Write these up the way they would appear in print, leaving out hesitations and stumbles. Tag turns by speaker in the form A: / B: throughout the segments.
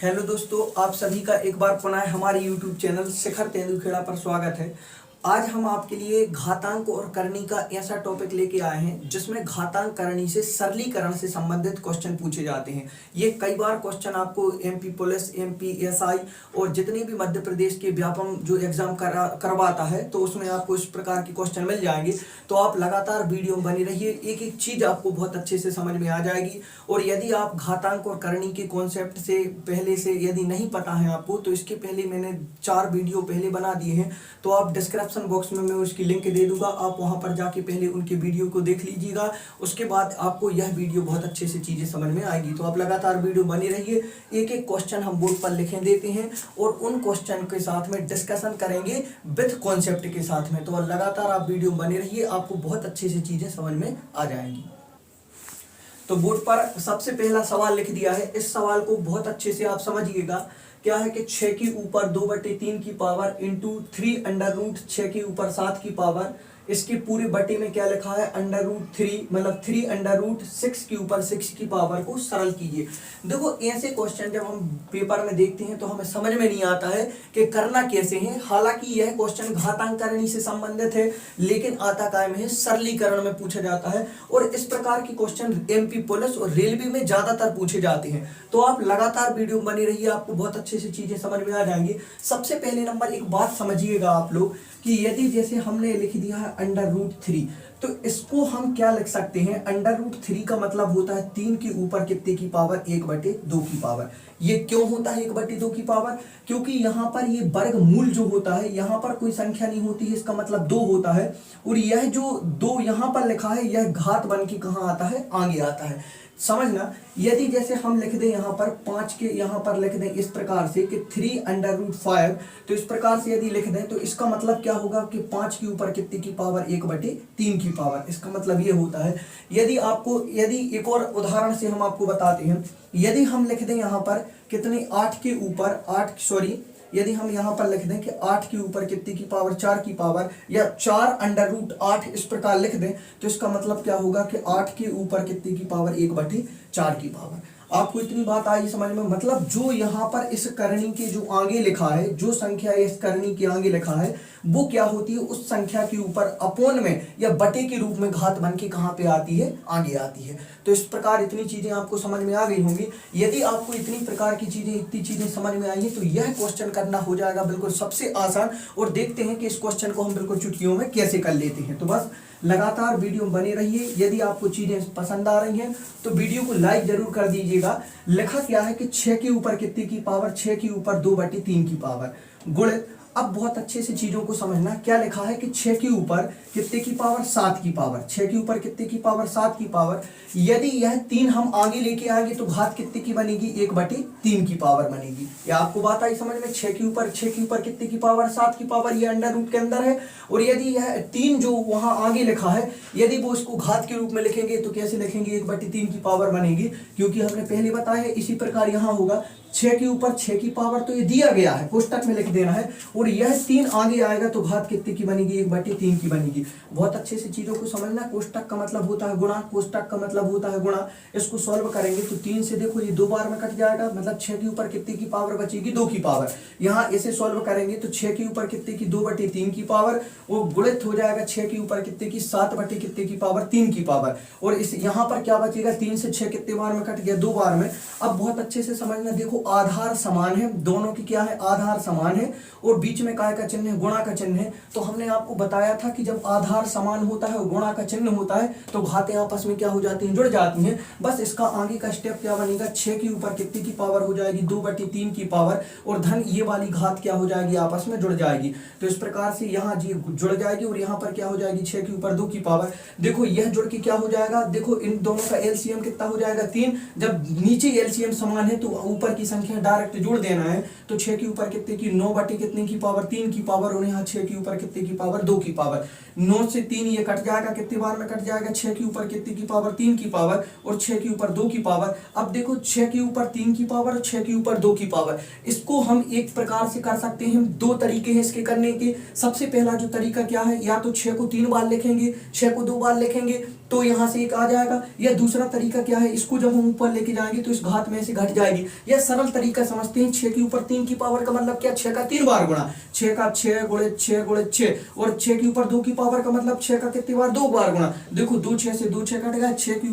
A: Hello दोस्तों, आप सभी का एक बार पुनः हमारे YouTube चैनल शिखर तेंदुखेड़ा पर स्वागत है। आज हम आपके लिए घातांक और करनी का ऐसा टॉपिक लेके आए हैं जिसमें घातांक करनी से सरलीकरण से संबंधित क्वेश्चन पूछे जाते हैं। ये कई बार क्वेश्चन आपको एमपी पुलिस, एमपी एसआई और जितने भी मध्य प्रदेश के व्यापम जो एग्जाम करवाता है तो उसमें आपको इस प्रकार के क्वेश्चन मिल जाएंगे। तो आप लगातार वीडियो में बनी रहिए, एक एक चीज आपको बहुत अच्छे से समझ में आ जाएगी। और यदि आप घातांक और करनी के कॉन्सेप्ट से पहले से यदि नहीं पता है आपको, तो इसके पहले मैंने 4 वीडियो पहले बना दिए हैं, तो आप डिस्क्रिप्शन बॉक्स में मैं उसकी लिंक दे दूंगा, आप वहां पर जाके पहले उनके वीडियो को देख लीजिएगा। उसके बाद आपको यह वीडियो बहुत अच्छे से चीजें समझ में आएगी। तो आप लगातार वीडियो बनी रहिए, एक एक क्वेश्चन हम बोर्ड पर लिखे देते हैं और उन क्वेश्चन के साथ में डिस्कशन करेंगे विद कॉन्सेप्ट के साथ में। तो लगातार आप वीडियो बने रहिए, आपको बहुत अच्छे से चीजें समझ में आ जाएंगी। तो बोर्ड पर सबसे पहला सवाल लिख दिया है, इस सवाल को बहुत अच्छे से आप समझिएगा। क्या है कि 6 के ऊपर 2/3 की पावर इंटू 3 अंडर रूट 6 के ऊपर 7 की पावर, इसके पूरे बटे में क्या लिखा है अंडर रूट 3, मतलब 3 अंडर रूट 6 के ऊपर 6 की पावर को सरल कीजिए। देखो ऐसे क्वेश्चन जब हम पेपर में देखते हैं तो हमें समझ में नहीं आता है कि करना कैसे है। हालांकि यह क्वेश्चन घातांक करनी से संबंधित है, लेकिन आता कायम है सरलीकरण में पूछा जाता है। और इस प्रकार के क्वेश्चन एमपी पुलिस और रेलवे में ज्यादातर पूछे जाते हैं। तो आप लगातार वीडियो में बनी रहिए, आपको बहुत अच्छे से चीजें समझ में आ जाएंगी। सबसे पहले नंबर एक बात समझिएगा आप लोग कि यदि जैसे हमने लिख दिया है अंडर रूट 3, तो इसको हम क्या लिख सकते हैं, अंडर रूट 3 का मतलब होता है 3 के ऊपर कितने की पावर 1/2 की पावर। ये क्यों होता है 1/2 की पावर? क्योंकि यहाँ पर ये वर्गमूल जो होता है, यहाँ पर कोई संख्या नहीं होती है, इसका मतलब 2 होता है। और यह जो 2 यहाँ पर लिखा है यह घात बन के कहाँ आता है, आगे आता है। समझना, यदि जैसे हम लिख दें यहाँ पर 5 के यहाँ पर लिख दें इस प्रकार से कि 3 अंडर रूट 5, तो इस प्रकार से यदि लिख दें तो इसका मतलब क्या होगा कि 5 के ऊपर कितने की पावर 1/3 की पावर। इसका मतलब ये होता है। यदि एक और उदाहरण से हम आपको बताते हैं, यदि हम लिख दें यहाँ पर कितने 8 के ऊपर यदि हम यहाँ पर लिख दें कि 8 के ऊपर कितने की पावर 4 की पावर, या 4 अंडर रूट 8 इस प्रकार लिख दें, तो इसका मतलब क्या होगा कि 8 के ऊपर कितने की पावर 1/4 की पावर। आपको इतनी बात आई समझ में? मतलब जो यहाँ पर इस करनी के जो आगे लिखा है, जो संख्या इस करनी के आगे लिखा है, वो क्या होती है, उस संख्या के ऊपर अपोन में या बटे के रूप में घात बन के कहाँ पे आती है, आगे आती है। तो इस प्रकार इतनी चीजें आपको समझ में आ गई होंगी। यदि आपको इतनी प्रकार की चीजें, इतनी चीजें समझ में आई है, तो यह क्वेश्चन करना हो जाएगा बिल्कुल सबसे आसान। और देखते हैं कि इस क्वेश्चन को हम बिल्कुल चुटकियों में कैसे कर लेते हैं। तो बस लगातार वीडियो में बने रहिए। यदि आपको चीजें पसंद आ रही हैं तो वीडियो को लाइक जरूर कर दीजिएगा। लिखा क्या है कि 6 के ऊपर कितने की पावर, 6 के ऊपर 2/3 की पावर गुणित। अब बहुत अच्छे से चीजों को समझना, क्या लिखा है कि 6 के ऊपर कितने की पावर 7 की पावर, 6 के ऊपर कितने की पावर 7 की पावर। यदि यह 3 हम आगे लेके आएंगे तो घात कितने की बनेगी, 1/3 की पावर बनेगी। या आपको बात आई समझ में? 6 के ऊपर कितने की पावर 7 की पावर, ये अंडर रूट के अंदर है। और यदि यह 3 जो वहां आगे लिखा है, यदि वो इसको घात के रूप में लिखेंगे तो कैसे लिखेंगे, 1/3 की पावर बनेगी। क्योंकि हमने पहले बताया है। इसी प्रकार यहाँ होगा 6 के ऊपर 6 की पावर, तो ये दिया गया है, कोष्टक में लिख देना है। और यह 3 आगे आएगा तो घात कितने की बनेगी, 1/3 की बनेगी। बहुत अच्छे से चीजों को समझना। कोष्टक का मतलब होता है गुणा, कोष्टक का मतलब होता है गुणा। इसको सॉल्व करेंगे तो 3 से देखो ये 2 बार में कट जाएगा, मतलब 6 के ऊपर कितने की पावर बचेगी, 2 की पावर। यहाँ इसे सॉल्व करेंगे तो 6 के ऊपर कितने की 2/3 की पावर, वो गुणित हो जाएगा 6 के ऊपर कितने की 7/कितने की पावर 3 की पावर। और इस यहाँ पर क्या बचेगा, 3 से 6 कितने बार में कट गया, 2 बार में। अब बहुत अच्छे से समझना, देखो आधार समान है, दोनों की क्या है, आधार समान है। और बीच में काय का चिन्ह है, गुणा का चिन्ह है। तो हमने आपको बताया था कि जब आधार समान होता है और गुणा का चिन्ह होता है तो घातें आपस में क्या हो जाती हैं, जुड़ जाती हैं। बस इसका आगे का स्टेप क्या बनेगा, 6 के ऊपर कितने की पावर हो जाएगी, 2/3 की पावर। और धन ये वाली घात क्या हो जाएगी, आपस में जुड़ जाएगी। तो इस प्रकार से यहाँ जी जुड़ जाएगी और यहाँ पर क्या हो जाएगी, 6 के ऊपर 2 की पावर। देखो यह जुड़ के क्या हो जाएगा, देखो इन दोनों का एलसीएम कितना हो जाएगा, 3। जब नीचे एलसीएम समान है तो ऊपर की संख्या डायरेक्ट जोड़ देना है। तो 6 के ऊपर कितने की 9/कितने की पावर 3 की पावर, और यहाँ 6 के ऊपर कितने की पावर 2 की पावर। 9 से 3 ये कट जाएगा, कितने बार में कट जाएगा, 6 के ऊपर कितने की पावर 3 की पावर, और 6 के ऊपर 2 की पावर। अब देखो 6 के ऊपर 3 की पावर और 6 के ऊपर 2 की पावर, इसको हम एक प्रकार से कर सकते हैं। 2 तरीके हैं इसके करने के। सबसे पहला जो तरीका क्या है, या तो 6 को 3 बार लिखेंगे, 6 को 2 बार लिखेंगे, तो यहाँ से एक आ जाएगा। या दूसरा तरीका क्या है, इसको जब हम ऊपर लेके जाएंगे तो इस घात में से घट जाएगी। या सरल तरीका समझते हैं, 6 के ऊपर 3 की पावर का मतलब क्या, 6 का 3 बार गुणा, 6 का 6 गुणे 6 गुणे 6, और 6 के ऊपर 2 की पावर का मतलब 6 का कितनी बार, 2 बार गुणा। देखो 2 6 से 2 6 कट गया, 6 के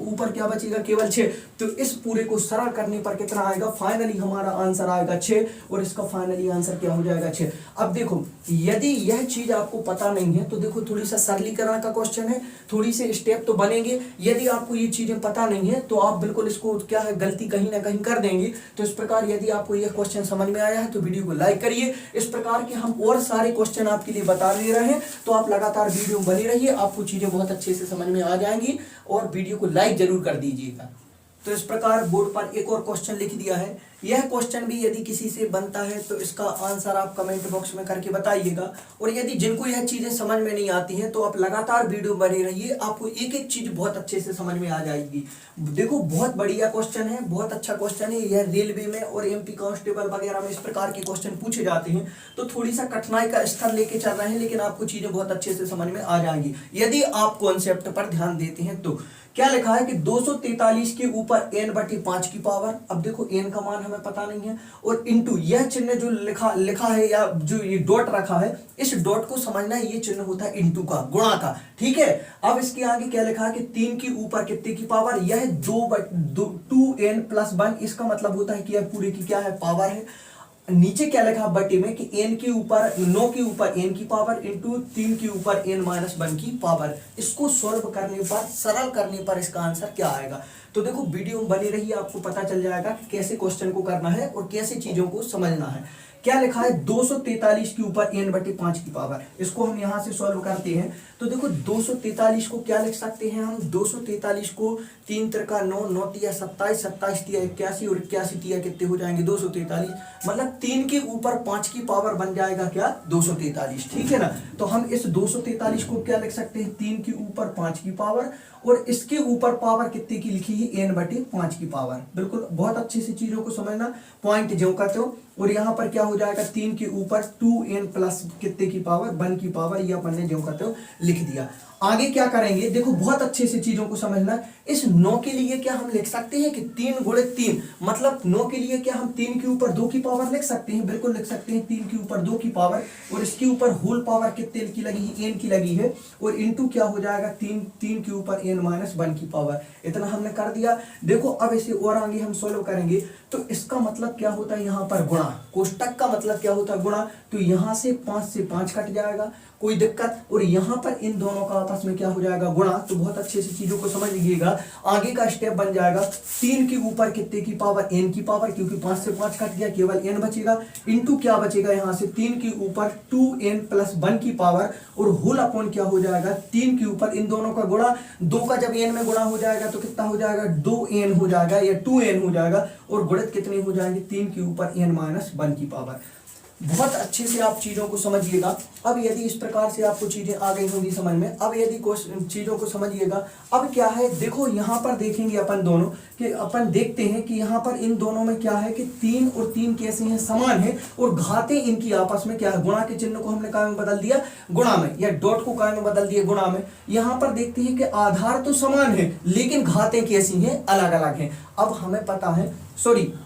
A: ऊपर क्या बचेगा, केवल 6। तो इस पूरे को सरल करने पर कितना आएगा, फाइनली हमारा आंसर आएगा 6, और इसका फाइनली आंसर क्या हो जाएगा, 6। अब देखो यदि यह चीज आपको पता नहीं है तो देखो थोड़ी सा सरलीकरण का क्वेश्चन है, थोड़ी से स्टेप तो बनेंगे। यदि आपको ये चीजें पता नहीं है तो आप बिल्कुल इसको क्या है, गलती कहीं ना कहीं कर देंगे। तो इस प्रकार यदि आपको यह क्वेश्चन समझ में आया है तो वीडियो को लाइक करिए। इस प्रकार के हम और सारे क्वेश्चन आपके लिए बता दे रहे हैं, तो आप लगातार वीडियो में बने रहिए, आपको चीजें बहुत अच्छे से समझ में आ जाएंगी। और वीडियो को लाइक जरूर कर दीजिएगा। तो इस प्रकार बोर्ड पर एक और क्वेश्चन लिख दिया है। यह क्वेश्चन भी यदि किसी से बनता है तो इसका आंसर आप कमेंट बॉक्स में करके बताइएगा। और यदि जिनको यह चीजें समझ में नहीं आती हैं तो आप लगातार वीडियो बने रहिए, आपको एक एक चीज बहुत अच्छे से समझ में आ जाएगी। देखो बहुत बढ़िया क्वेश्चन है, बहुत अच्छा क्वेश्चन है। यह रेलवे में और एमपी कांस्टेबल वगैरह में इस प्रकार के क्वेश्चन पूछे जाते हैं, तो थोड़ी सा कठिनाई का स्तर लेके चल रहे हैं, लेकिन आपको चीजें बहुत अच्छे से समझ में आ जाएंगी यदि आप कॉन्सेप्ट पर ध्यान देते हैं। तो क्या लिखा है कि 243 के ऊपर n/5 की पावर। अब देखो n का मान हमें पता नहीं है, और इंटू यह चिन्ह जो लिखा है या जो ये डॉट रखा है, इस डॉट को समझना है, ये चिन्ह होता है इंटू का, गुणा का, ठीक है। अब इसके आगे क्या लिखा है कि 3 के ऊपर कितने की पावर, यह 2n+1, इसका मतलब होता है कि यह पूरे की क्या है, पावर है। नीचे क्या लिखा बटे में कि n के ऊपर 9 के ऊपर n की पावर इंटू 3 के ऊपर n-1 की पावर। इसको सॉल्व करने पर, सरल करने पर इसका आंसर क्या आएगा। तो देखो वीडियो में बनी रहिए, आपको पता चल जाएगा कि कैसे क्वेश्चन को करना है और कैसे चीजों को समझना है। क्या लिखा है 243 के ऊपर n/5 की पावर, इसको हम यहां से सॉल्व करते हैं। तो देखो 243 को क्या लिख सकते हैं हम, 243 को 3 त्रिका 9, 9 तिया 27, 27 तिया 81 और 81 तिया कितने हो जाएंगे 243, मतलब 3 के ऊपर 5 की पावर बन जाएगा क्या 243, ठीक है ना। तो हम इस 243 को क्या लिख सकते हैं, 3 के ऊपर 5 की पावर, और इसके ऊपर पावर कितने की लिखी है, n/5 की पावर। बिल्कुल बहुत अच्छे से चीजों को समझना, पॉइंट जो कहते हो। और यहाँ पर क्या हो जाएगा, 3 के ऊपर 2n प्लस कितने की पावर, 1 की पावर, ये अपन ने जो कहते हो लिख दिया। आगे क्या करेंगे, देखो बहुत अच्छे से चीजों को समझना। इस 9 के लिए क्या हम लिख सकते हैं कि 3 गुणे 3, मतलब 9 के लिए क्या हम 3 के ऊपर 2 की पावर लिख सकते हैं, बिल्कुल लिख सकते हैं 3 के ऊपर 2 की पावर, और इसके ऊपर होल पावर कितने की लगी है, n की लगी है, और इंटू क्या हो जाएगा 3 के ऊपर n-1 की पावर। इतना हमने कर दिया। देखो अब इसे और आगे हम सोल्व करेंगे तो इसका मतलब क्या होता है, यहाँ पर गुणा, कोष्टक का मतलब क्या होता है गुणा। तो यहाँ से 5 से 5 कट जाएगा, कोई दिक्कत, और यहाँ पर इन दोनों का आपस में क्या हो जाएगा गुणा। तो बहुत अच्छे से चीजों को समझ लीजिएगा। आगे का स्टेप बन जाएगा 3 के ऊपर कितने की पावर, n की पावर, क्योंकि 5 से 5 कट गया, केवल n बचेगा, इंटू क्या बचेगा यहाँ से 3 के ऊपर 2n+1 की पावर, और होल अपॉन क्या हो जाएगा 3 के ऊपर इन दोनों का गुणा। 2 का जब n में गुणा हो जाएगा तो कितना हो जाएगा 2n हो जाएगा या 2n हो जाएगा, और गुणित कितने हो जाएंगे 3 के ऊपर n-1 की पावर। बहुत अच्छे से आप चीजों को समझिएगा। अब यदि इस प्रकार से आपको चीजें आ गई होंगी समझ में, अब यदि चीजों को समझिएगा। अब क्या है, देखो यहाँ पर देखेंगे अपन दोनों कि अपन देखते हैं कि यहाँ पर इन दोनों में क्या है कि 3 और 3 कैसे हैं, समान है, और घातें इनकी आपस में क्या है, गुणा के चिन्ह को हमने काय में बदल दिया गुणा में, या डॉट को काय में बदल दिया गुणा में। यहाँ पर देखते हैं कि आधार तो समान है लेकिन घातें कैसी हैं, अलग अलग हैं। अब हमें पता है,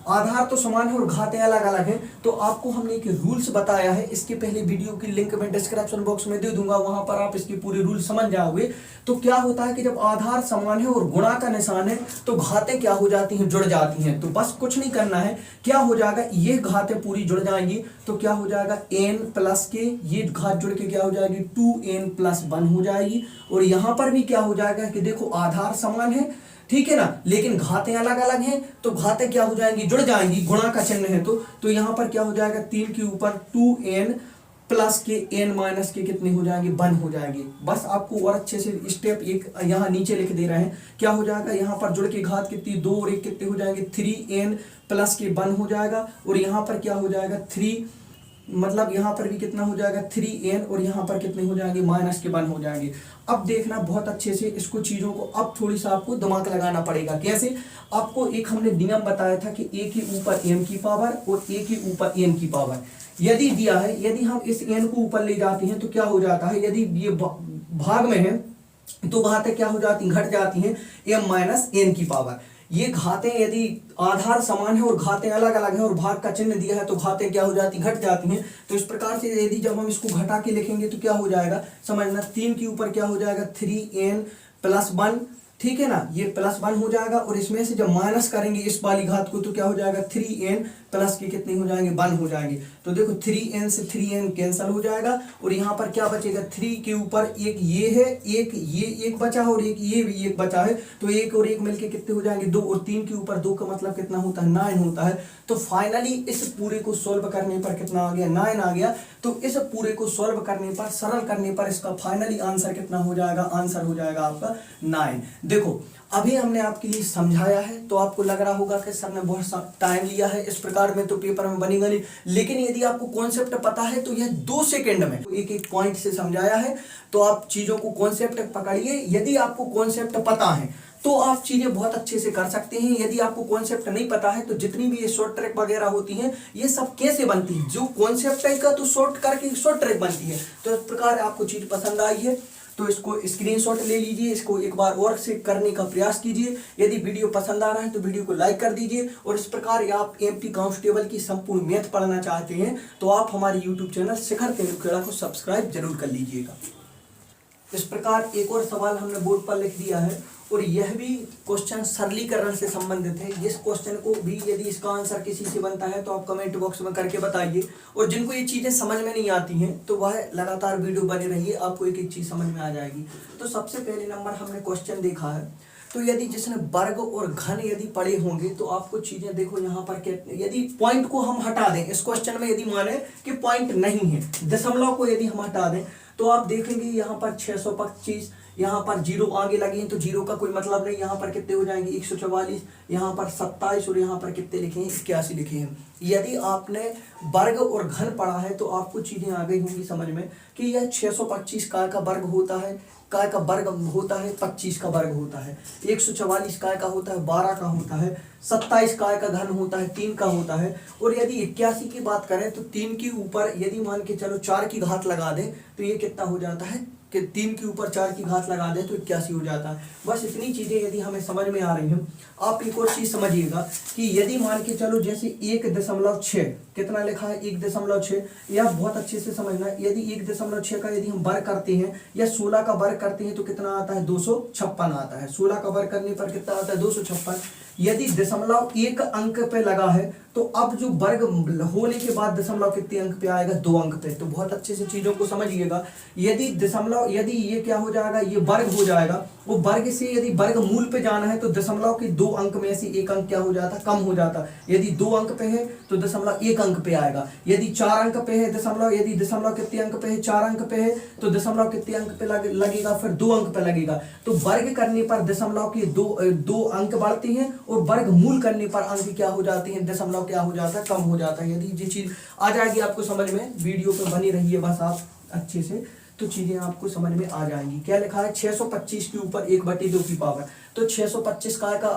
A: आधार तो समान है और घातें अलग अलग हैं। तो आपको हमने एक रूल्स बताया है, इसके पहले वीडियो की लिंक मैं डिस्क्रिप्शन बॉक्स में दे दूंगा, वहां पर आप इसके पूरे रूल समझ जाओगे। तो क्या होता है कि जब आधार समान है और गुणा का निशान है तो घातें क्या हो जाती हैं, जुड़ जाती हैं। तो बस कुछ नहीं करना है, क्या हो जाएगा, ये घातें पूरी जुड़ जाएंगी, तो क्या हो जाएगा n प्लस के, ये घात जुड़ के क्या हो जाएगी 2n+1 हो जाएगी। और यहाँ पर भी क्या हो जाएगा कि देखो आधार समान है, ठीक है ना, लेकिन घातें अलग अलग हैं, तो घातें क्या हो जाएंगी, जुड़ जाएंगी, गुणा का चिन्ह है। तो यहाँ पर क्या हो जाएगा 3 के ऊपर 2n प्लस के n- के कितने हो जाएंगे 1 हो जाएंगे। बस आपको और अच्छे से स्टेप एक यहाँ नीचे लिख दे रहे हैं। क्या हो जाएगा, यहाँ पर जुड़ के घात कितनी 2 और 1 कितने हो जाएंगे 3n प्लस के 1 हो जाएगा, और यहाँ पर क्या हो जाएगा 3, मतलब यहाँ पर भी कितना हो जाएगा 3n, और यहाँ पर कितने हो जाएंगे -1 हो जाएंगे। अब देखना बहुत अच्छे से इसको, चीजों को अब थोड़ी सा आपको दिमाग लगाना पड़ेगा। कैसे, आपको एक हमने नियम बताया था कि a के ऊपर m की पावर और a के ऊपर n की पावर यदि दिया है, यदि हम इस n को ऊपर ले जाते हैं तो क्या हो जाता है, यदि ये भाग में है तो घातें क्या हो जाती, घट जाती हैं m माइनस n की पावर। ये घातें यदि आधार समान है और घातें अलग अलग हैं और भाग का चिन्ह दिया है तो घातें क्या हो जाती, घट जाती हैं। तो इस प्रकार से यदि जब हम इसको घटा के लिखेंगे तो क्या हो जाएगा, समझना, 3 के ऊपर क्या हो जाएगा 3n प्लस 1, ठीक है ना, ये प्लस 1 हो जाएगा। और इसमें से जब माइनस करेंगे इस वाली घात को तो क्या हो जाएगा 3n प्लस के कितने हो जाएंगे 1 हो जाएंगे। तो देखो 3n से 3n कैंसिल हो जाएगा और यहाँ पर क्या बचेगा, 3 के ऊपर एक ये है, एक ये एक बचा है और एक ये भी एक बचा है। तो एक और एक मिलके कितने हो जाएंगे 2, और 3 के ऊपर 2 का मतलब कितना होता है 9 होता है। तो फाइनली इस पूरे को सोल्व करने पर कितना आ गया 9 आ गया। तो इस पूरे को सोल्व करने पर, सरल करने पर इसका फाइनली आंसर कितना हो जाएगा, आंसर हो जाएगा आपका 9। देखो अभी हमने आपके लिए समझाया है तो आपको लग रहा होगा कि सर ने बहुत टाइम लिया है, इस प्रकार में तो पेपर में बनेगा नहीं। लेकिन यदि आपको कॉन्सेप्ट पता है तो यह 2 सेकंड में एक एक पॉइंट से समझाया है। तो आप चीजों को कॉन्सेप्ट पकड़िए, यदि आपको कॉन्सेप्ट पता है तो आप चीजें बहुत अच्छे से कर सकते हैं। यदि आपको कॉन्सेप्ट नहीं पता है तो जितनी भी ये शॉर्ट ट्रैक वगैरह होती हैं ये सब कैसे बनती है, जो कॉन्सेप्ट है का तो शॉर्ट करके शॉर्ट ट्रैक बनती है। तो इस प्रकार आपको चीज पसंद आई है तो इसको स्क्रीनशॉट ले लीजिए, इसको एक बार और से करने का प्रयास कीजिए। यदि वीडियो पसंद आ रहा है तो वीडियो को लाइक कर दीजिए। और इस प्रकार आप एमपी कांस्टेबल की संपूर्ण मैथ पढ़ना चाहते हैं तो आप हमारे यूट्यूब चैनल शिखर तेंदुखेड़ा को सब्सक्राइब जरूर कर लीजिएगा। इस प्रकार एक और सवाल हमने बोर्ड पर लिख दिया है और यह भी क्वेश्चन सरलीकरण से संबंधित है। इस क्वेश्चन को भी यदि इसका आंसर किसी से बनता है तो आप कमेंट बॉक्स में करके बताइए। और जिनको ये चीजें समझ में नहीं आती हैं तो वह लगातार वीडियो बने रहिए, आपको एक एक चीज समझ में आ जाएगी। तो सबसे पहले नंबर हमने क्वेश्चन देखा है, तो यदि जिसने वर्ग और घन यदि पढ़े होंगे तो आपको चीजें देखो यहाँ पर यदि पॉइंट को हम हटा दें इस क्वेश्चन में, यदि माने कि पॉइंट नहीं है, दशमलव को यदि हम हटा दें तो आप देखेंगे यहाँ पर 625, यहाँ पर जीरो आगे लगे हैं तो जीरो का कोई मतलब नहीं। यहाँ पर कितने हो जाएंगे 144, यहाँ पर 27 और यहाँ पर कितने लिखे हैं 81 लिखे हैं। यदि आपने वर्ग और घन पढ़ा है तो आपको चीजें आ गई होंगी समझ में कि यह 625 काय का वर्ग होता है, काय का वर्ग होता है 25 का वर्ग होता है, 144 काय का होता है 12 का होता है, 27 काय का घन होता है 3 का होता है। और यदि 81 की बात करें तो 3 के ऊपर यदि मान के चलो 4 की घात लगा दें तो ये कितना हो जाता है कि 3 के ऊपर 4 की घात लगा दें तो 81 हो जाता है। बस इतनी चीजें यदि हमें समझ में आ रही हैं। आप एक और चीज समझिएगा कि यदि मान के चलो जैसे 1.6 कितना लिखा है 1.6, यह बहुत अच्छे से समझना। यदि 1.6 का यदि हम वर्ग करते हैं या 16 का वर्ग करते हैं तो कितना आता है 256 आता है। 16 का वर्ग करने पर कितना आता है 256। यदि दशमलव एक अंक पे लगा है तो अब जो वर्ग होने के बाद दशमलव कितने अंक पे आएगा 2 अंक पे। तो बहुत अच्छे से चीजों को समझिएगा। यदि दशमलव यदि ये क्या हो जाएगा ये वर्ग हो जाएगा, वो वर्ग से यदि वर्ग मूल पे जाना है तो दशमलव के 2 अंक में से 1 अंक क्या हो जाता कम हो जाता। यदि 2 अंक पे है तो दशमलव 1 अंक पे आएगा। यदि 4 अंक पे है दशमलव, यदि दशमलव कितने अंक पे है 4 अंक पे है तो दशमलव कितने अंक पे लगेगा फिर 2 अंक पे लगेगा। तो वर्ग करने पर दशमलव के 2 अंक बढ़ते हैं और वर्ग मूल करने पर अंक क्या हो जाते हैं दशमलव क्या हो जाता है कम हो जाता है। यदि ये चीज आ जाएगी आपको समझ में, वीडियो पे बनी रहिए बस आप अच्छे से, तो चीजें आपको समझ में आ जाएंगी। क्या लिखा है 625 के ऊपर 1/2 की पावर। तो 625 का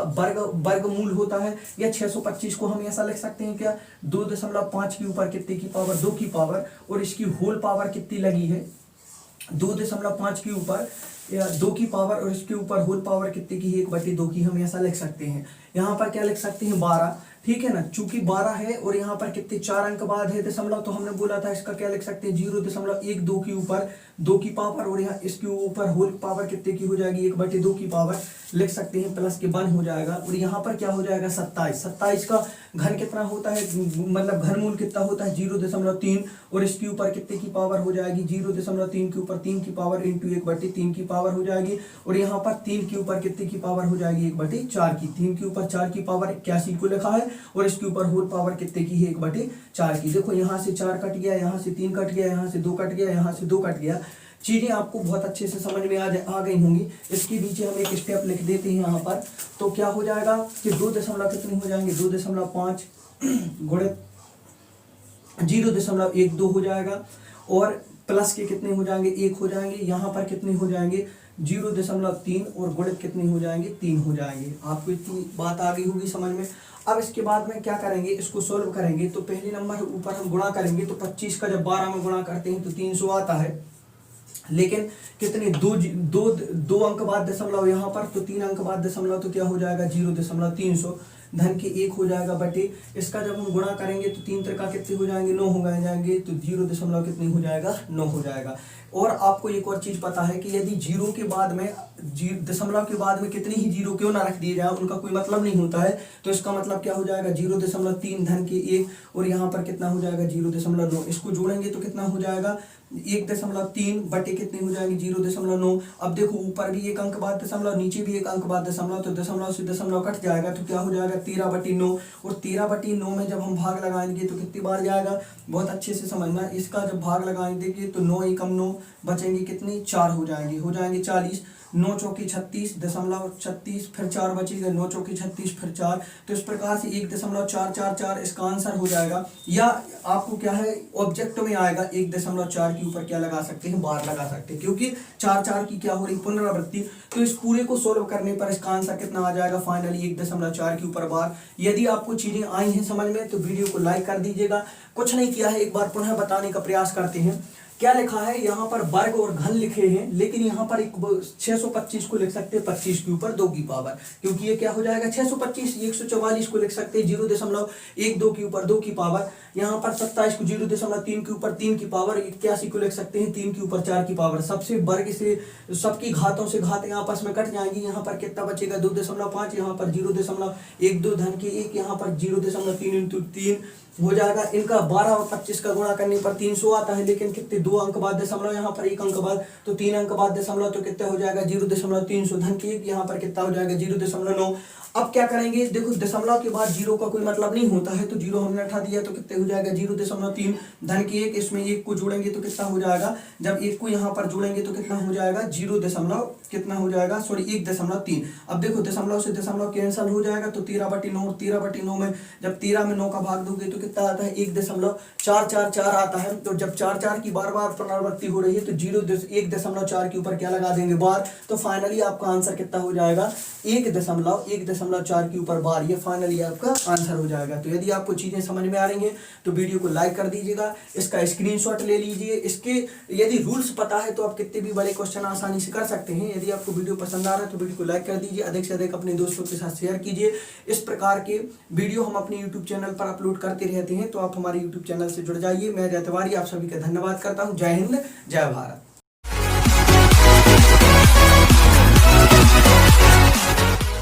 A: वर्गमूल होता है या 625 को हम ऐसा लिख सकते हैं क्या 2.5 के ऊपर कितने की पावर 2 की पावर, और इसकी होल पावर कितनी लगी है 2.5 के ऊपर 2 की पावर, और इसके ऊपर होल पावर कितने की है 1/2 की। हम ऐसा लिख सकते हैं। यहाँ पर क्या लिख सकते हैं 12, ठीक है ना, चूंकि 12 है और यहाँ पर कितने 4 अंक बाद है दशमलव, तो हमने बोला था इसका क्या लिख सकते हैं 0.12 के ऊपर 2 की पावर, और यहाँ इसके ऊपर होल पावर कितने की हो जाएगी 1/2 की पावर लिख सकते हैं, प्लस के 1 हो जाएगा। और यहाँ पर क्या हो जाएगा 27 का घन कितना होता है, मतलब घनमूल कितना होता है 0.3, और इसके ऊपर कितने की पावर हो जाएगी 0.3 के ऊपर 3 की पावर इंटू 1/3 की पावर हो जाएगी। और यहाँ पर 3 के ऊपर कितने की पावर हो जाएगी 1/4 की, 3 के ऊपर 4 की पावर 81 को लिखा है, और इसके ऊपर होल पावर कितने की है 1/4 की। देखो यहाँ से 4 कट गया, यहाँ से 3 कट गया, यहाँ से 2 कट गया, यहाँ से 2 कट गया। चीजें आपको बहुत अच्छे से समझ में आ गई होंगी। इसके नीचे हम एक स्टेप लिख देते हैं यहाँ पर, तो क्या हो जाएगा कि 2 दशमलव कितने हो जाएंगे 2.5 गुणित 0.12 हो जाएगा, और प्लस के कितने हो जाएंगे 1 हो जाएंगे। यहाँ पर कितने हो जाएंगे 0.3 और गुणित कितने हो जाएंगे 3 हो जाएंगे। आपको इतनी बात आ गई होगी समझ में। अब इसके बाद में क्या करेंगे, इसको सोल्व करेंगे। तो पहले नंबर ऊपर हम गुणा करेंगे, तो 25 का जब 12 में गुणा करते हैं तो 300 आता है, लेकिन कितने दो अंक बाद दशमलव यहाँ पर, तो 3 अंक बाद दशमलव, तो क्या हो जाएगा 0.300 धन के 1 हो जाएगा बटे इसका जब हम गुणा करेंगे तो 3 त्रिका कितने हो जाएंगे 9 हो जाएंगे, तो 0 दशमलव कितनी हो जाएगा 9 हो जाएगा। और आपको एक और चीज पता है कि यदि जीरो के बाद में दशमलव के बाद में कितनी ही जीरो क्यों ना रख दिए जाए, उनका कोई मतलब नहीं होता है, तो इसका मतलब क्या हो जाएगा 0.3 धन के 1 और यहाँ पर कितना हो जाएगा 0.9, इसको जोड़ेंगे तो कितना हो जाएगा 1.3 बटे कितनी हो जाएगी 0.9। अब देखो ऊपर भी एक अंक बाद दशमलव, नीचे भी एक अंक बाद दशमलव, तो दशमलव से दशमलव कट जाएगा, तो क्या हो जाएगा 13/9। और 13/9 में जब हम भाग लगाएंगे तो कितनी बार जाएगा, बहुत अच्छे से समझना, इसका जब भाग लगाएंगे तो 9 एकम 9 बचेंगे कितनी 4 हो जाएंगे 40, 9 चौकी 36.36, फिर 4 बचेगा, 9 चौकी 36 फिर 4, तो इस प्रकार से 1.444 इसका आंसर हो जाएगा। या आपको क्या है ऑब्जेक्ट में आएगा 1.4 के ऊपर क्या लगा सकते हैं, बार लगा सकते हैं, क्योंकि 4 की क्या हो रही पुनरावृत्ति। तो इस पूरे को सोल्व करने पर इसका आंसर कितना आ जाएगा फाइनली 1.4 के ऊपर बार। यदि आपको चीजें आई हैं समझ में तो वीडियो को लाइक कर दीजिएगा। कुछ नहीं किया है, एक बार पुनः बताने का प्रयास करते हैं। क्या लिखा है यहाँ पर वर्ग और घन लिखे हैं, लेकिन यहाँ पर 625 को लिख सकते हैं 25 के ऊपर 2 की पावर, क्योंकि ये क्या हो जाएगा 625, 144 को लिख सकते हैं 0.12 के ऊपर 2 की पावर, यहाँ पर 27 को 0.3 के ऊपर 3 की पावर, 81 को लिख सकते हैं 3 के ऊपर 4 की पावर। सबसे वर्ग से सबकी घातों से घातें आपस में कट जाएंगी, यहाँ पर कितना बचेगा 2.5, यहाँ पर 0.12 धन के 1, यहाँ पर 0.3 इंटू 3 हो जाएगा। इनका 12 और 25 का गुणा करने पर 300 आता है, लेकिन कितने 2 अंक बाद दशमलव, यहाँ पर 1 अंक बाद, तो 3 अंक बाद दशमलव, तो कितना हो जाएगा 0.300 धन के 1, यहाँ पर कितना हो जाएगा 0.9। अब क्या करेंगे, देखो दशमलव के बाद जीरो का कोई मतलब नहीं होता है, तो जीरो हमने हटा दिया, तो कितने हो जाएगा 0.3 धन के 1, इसमें 1 को जोड़ेंगे तो कितना हो जाएगा, जब 1 को यहाँ पर जोड़ेंगे तो कितना हो जाएगा 1.3। अब देखो दशमलव से दशमलव कैंसल हो जाएगा, तो 13/9, 13/9 में जब 13 में 9 का भाग दोगे तो कितना आता है 1.444 आता है। तो जब 4 की बार बार पुनरावृत्ति हो रही है तो 1.4 के ऊपर क्या लगा देंगे बार, तो फाइनली आपका आंसर कितना हो जाएगा 1.4 के ऊपर बार, ये फाइनली आपका आंसर हो जाएगा। तो यदि आपको चीजें समझ में आ रही हैं तो वीडियो को लाइक कर दीजिएगा, इसका स्क्रीनशॉट ले लीजिए। इसके यदि रूल्स पता है तो आप कितने भी बड़े क्वेश्चन आसानी से कर सकते हैं। यदि आपको वीडियो पसंद आ रहा है तो वीडियो को लाइक कर दीजिए, अधिक से अधिक अपने दोस्तों के साथ शेयर कीजिए। इस प्रकार के वीडियो हम अपने यूट्यूब चैनल पर अपलोड करते रहते हैं, तो आप हमारे यूट्यूब चैनल से जुड़ जाइए। मैं जय तिवारी आप सभी का धन्यवाद करता हूँ। जय हिंद, जय भारत।